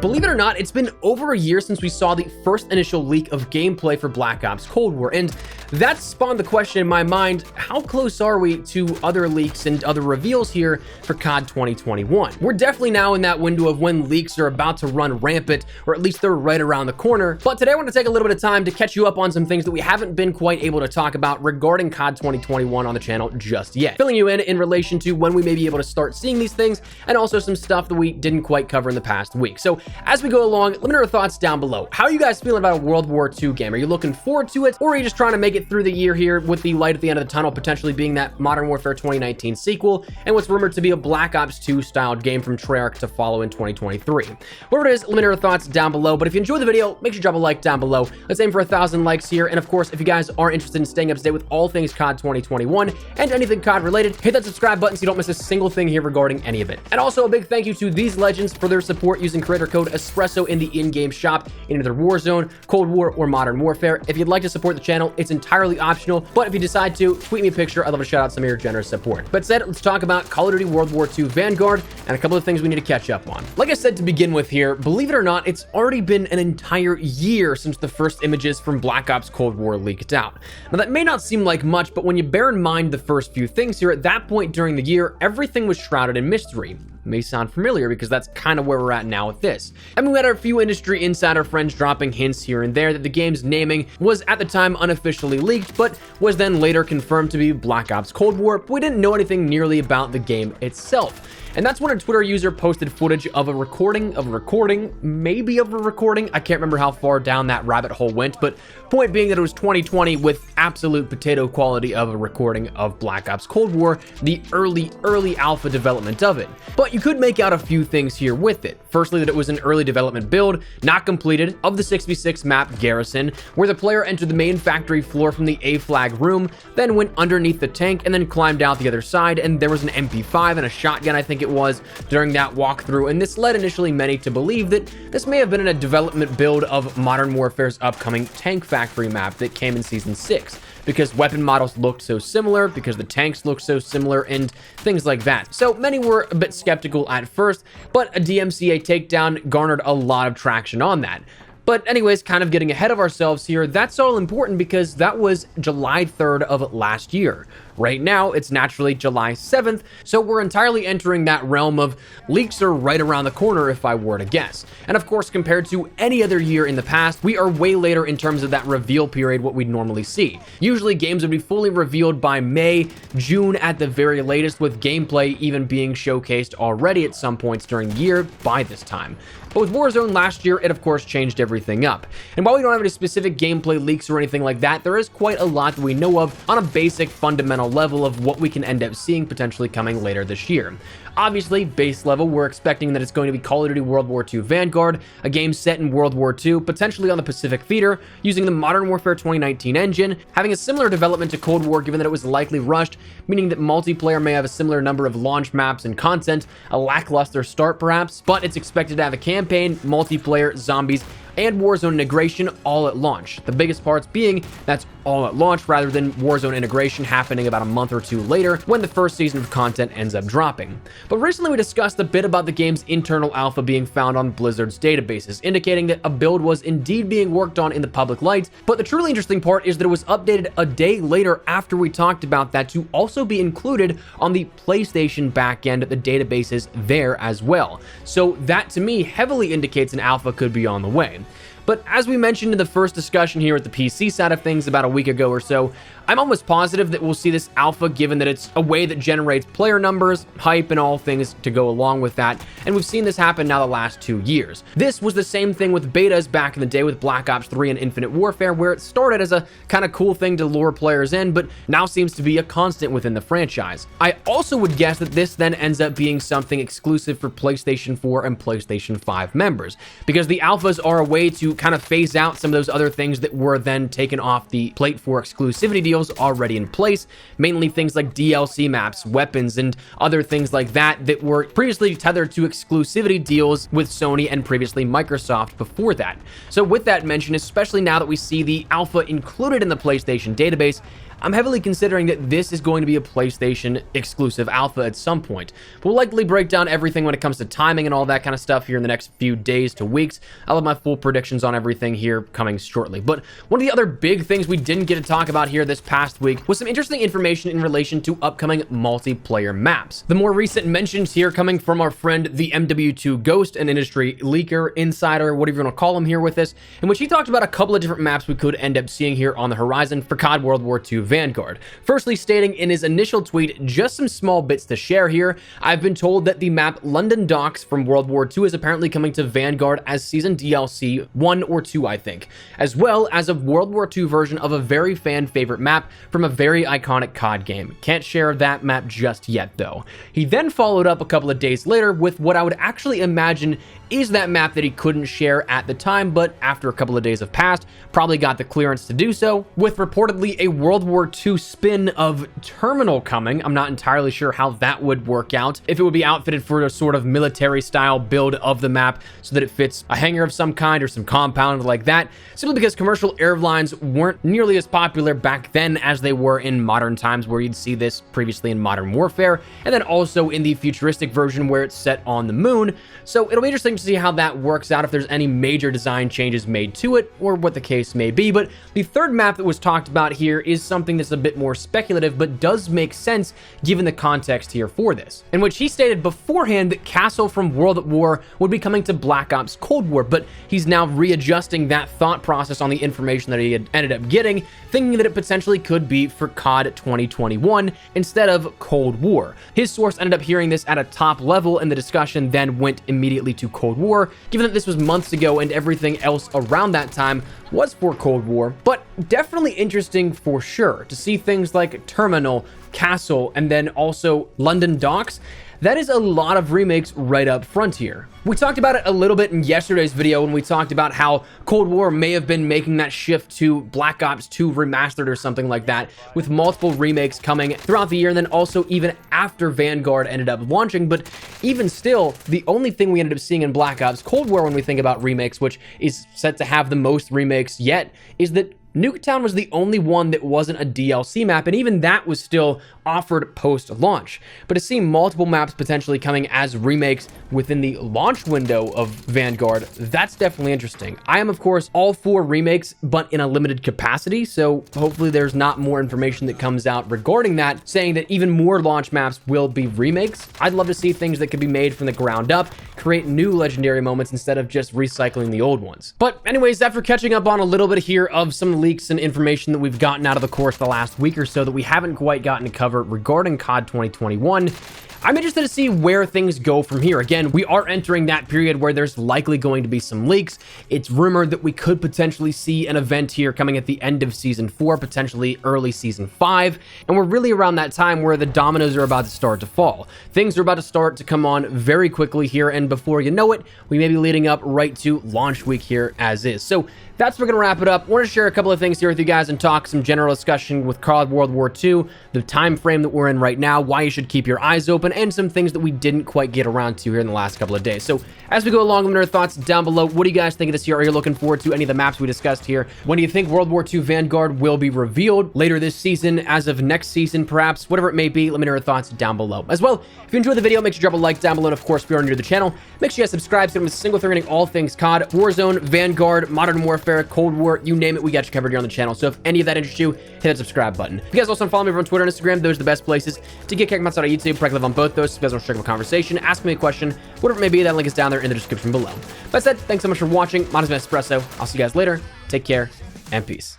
Believe it or not, it's been over a year since we saw the first initial leak of gameplay for Black Ops Cold War, and that spawned the question in my mind, how close are we to other leaks and other reveals here for COD 2021? We're definitely now in that window of when leaks are about to run rampant, or at least they're right around the corner. But today I want to take a little bit of time to catch you up on some things that we haven't been quite able to talk about regarding COD 2021 on the channel just yet. Filling you in relation to when we may be able to start seeing these things, and also some stuff that we didn't quite cover in the past week. So as we go along, let me know your thoughts down below. How are you guys feeling about a World War II game? Are you looking forward to it, or are you just trying to make it through the year here with the light at the end of the tunnel potentially being that Modern Warfare 2019 sequel and what's rumored to be a Black Ops 2 styled game from Treyarch to follow in 2023? Whatever it is, let me know your thoughts down below. But if you enjoyed the video, make sure you drop a like down below. Let's aim for 1,000 likes here. And of course, if you guys are interested in staying up to date with all things COD 2021 and anything COD related, hit that subscribe button so you don't miss a single thing here regarding any of it. And also a big thank you to these legends for their support using creator code Espresso in the in-game shop in either Warzone, Cold War, or Modern Warfare. If you'd like to support the channel, it's entirely optional, but if you decide to, tweet me a picture. I'd love to shout out some of your generous support. But said, let's talk about Call of Duty World War II Vanguard and a couple of things we need to catch up on. Like I said to begin with here, believe it or not, it's already been an entire year since the first images from Black Ops Cold War leaked out. Now that may not seem like much, but when you bear in mind the first few things here, at that point during the year, everything was shrouded in mystery. May sound familiar because that's kind of where we're at now with this. I mean, we had a few industry insider friends dropping hints here and there that the game's naming was at the time unofficially leaked, but was then later confirmed to be Black Ops Cold War, but we didn't know anything nearly about the game itself. And that's when a Twitter user posted footage of a recording, maybe of a recording. I can't remember how far down that rabbit hole went, but point being that it was 2020 with absolute potato quality of a recording of Black Ops Cold War, the early alpha development of it. But you could make out a few things here with it. Firstly, that it was an early development build, not completed, of the 6v6 map Garrison, where the player entered the main factory floor from the A flag room, then went underneath the tank and then climbed out the other side, and there was an MP5 and a shotgun, I think it was, during that walkthrough, and this led initially many to believe that this may have been in a development build of Modern Warfare's upcoming tank factory map that came in Season 6, because weapon models looked so similar, because the tanks looked so similar, and things like that. So many were a bit skeptical at first, but a DMCA takedown garnered a lot of traction on that. But anyways, kind of getting ahead of ourselves here, that's all important because that was July 3rd of last year. Right now, it's naturally July 7th, so we're entirely entering that realm of leaks are right around the corner if I were to guess. And of course, compared to any other year in the past, we are way later in terms of that reveal period what we'd normally see. Usually games would be fully revealed by May, June at the very latest, with gameplay even being showcased already at some points during the year by this time. But with Warzone last year, it of course changed everything up. And while we don't have any specific gameplay leaks or anything like that, there is quite a lot that we know of on a basic fundamental level of what we can end up seeing potentially coming later this year. Obviously, base level, we're expecting that it's going to be Call of Duty World War II Vanguard, a game set in World War II, potentially on the Pacific Theater, using the Modern Warfare 2019 engine, having a similar development to Cold War given that it was likely rushed, meaning that multiplayer may have a similar number of launch maps and content, a lackluster start perhaps, but it's expected to have a campaign, multiplayer, zombies, and Warzone integration all at launch. The biggest parts being that's all at launch rather than Warzone integration happening about a month or two later when the first season of content ends up dropping. But recently we discussed a bit about the game's internal alpha being found on Blizzard's databases, indicating that a build was indeed being worked on in the public light. But the truly interesting part is that it was updated a day later after we talked about that to also be included on the PlayStation backend, the databases there as well. So that to me heavily indicates an alpha could be on the way. But as we mentioned in the first discussion here at the PC side of things about a week ago or so, I'm almost positive that we'll see this alpha given that it's a way that generates player numbers, hype, and all things to go along with that, and we've seen this happen now the last 2 years. This was the same thing with betas back in the day with Black Ops 3 and Infinite Warfare, where it started as a kind of cool thing to lure players in, but now seems to be a constant within the franchise. I also would guess that this then ends up being something exclusive for PlayStation 4 and PlayStation 5 members, because the alphas are a way to kind of phase out some of those other things that were then taken off the plate for exclusivity deals already in place, mainly things like DLC maps, weapons, and other things like that that were previously tethered to exclusivity deals with Sony and previously Microsoft before that. So with that mentioned, especially now that we see the alpha included in the PlayStation database, I'm heavily considering that this is going to be a PlayStation exclusive alpha at some point. We'll likely break down everything when it comes to timing and all that kind of stuff here in the next few days to weeks. I'll have my full predictions on everything here coming shortly. But one of the other big things we didn't get to talk about here this past week was some interesting information in relation to upcoming multiplayer maps. The more recent mentions here coming from our friend the MW2 Ghost, an industry leaker, insider, whatever you want to call him here with this, in which he talked about a couple of different maps we could end up seeing here on the horizon for COD World War II Vanguard. Firstly, stating in his initial tweet, just some small bits to share here. I've been told that the map London Docks from World War II is apparently coming to Vanguard as season DLC 1 or 2, I think, as well as a World War II version of a very fan favorite map from a very iconic COD game. Can't share that map just yet though. He then followed up a couple of days later with what I would actually imagine is that map that he couldn't share at the time, but after a couple of days have passed, probably got the clearance to do so, with reportedly a World War II spin of Terminal coming. I'm not entirely sure how that would work out, if it would be outfitted for a sort of military style build of the map so that it fits a hangar of some kind or some compound like that, simply because commercial airlines weren't nearly as popular back then as they were in modern times, where you'd see this previously in Modern Warfare, and then also in the futuristic version where it's set on the moon. So it'll be interesting to see how that works out, if there's any major design changes made to it, or what the case may be. But the third map that was talked about here is something that's a bit more speculative, but does make sense given the context here for this, in which he stated beforehand that Castle from World at War would be coming to Black Ops Cold War, but he's now readjusting that thought process on the information that he had ended up getting, thinking that it potentially could be for COD 2021 instead of Cold War. His source ended up hearing this at a top level, and the discussion then went immediately to Cold War, given that this was months ago and everything else around that time was for Cold War. But definitely interesting for sure to see things like Terminal, Castle, and then also London Docks. That is a lot of remakes right up front here. We talked about it a little bit in yesterday's video when we talked about how Cold War may have been making that shift to Black Ops 2 Remastered or something like that, with multiple remakes coming throughout the year, and then also even after Vanguard ended up launching. But even still, the only thing we ended up seeing in Black Ops Cold War when we think about remakes, which is set to have the most remakes yet, is that Nuketown was the only one that wasn't a DLC map, and even that was still offered post-launch. But to see multiple maps potentially coming as remakes within the launch window of Vanguard, that's definitely interesting. I am, of course, all for remakes, but in a limited capacity, so hopefully there's not more information that comes out regarding that, saying that even more launch maps will be remakes. I'd love to see things that could be made from the ground up, create new legendary moments instead of just recycling the old ones. But anyways, after catching up on a little bit here of some leaks and information that we've gotten out of the course the last week or so that we haven't quite gotten to cover regarding COD 2021, I'm interested to see where things go from here. Again, we are entering that period where there's likely going to be some leaks. It's rumored that we could potentially see an event here coming at the end of Season 4, potentially early Season 5, and we're really around that time where the dominoes are about to start to fall. Things are about to start to come on very quickly here, and before you know it, we may be leading up right to launch week here as is. So that's where we're going to wrap it up. I want to share a couple of things here with you guys and talk some general discussion with COD World War II, the time frame that we're in right now, why you should keep your eyes open, and some things that we didn't quite get around to here in the last couple of days. So as we go along, let me know your thoughts down below. What do you guys think of this year? Are you looking forward to any of the maps we discussed here? When do you think World War II Vanguard will be revealed? Later this season, as of next season, perhaps? Whatever it may be, let me know your thoughts down below. As well, if you enjoyed the video, make sure you drop a like down below. And of course, if you're new to the channel, make sure you guys subscribe so you don't miss a single thing regarding all things COD, Warzone, Vanguard, Modern Warfare, Cold War, you name it, we got you covered here on the channel. So if any of that interests you, hit that subscribe button. If you guys also want to follow me over on Twitter and Instagram, those are the best places to get kicked outside of YouTube. Probably live on both those. So if you guys want to check out a conversation, ask me a question, whatever it may be, that link is down there in the description below. That said, thanks so much for watching. My name is Espresso. I'll see you guys later. Take care and peace.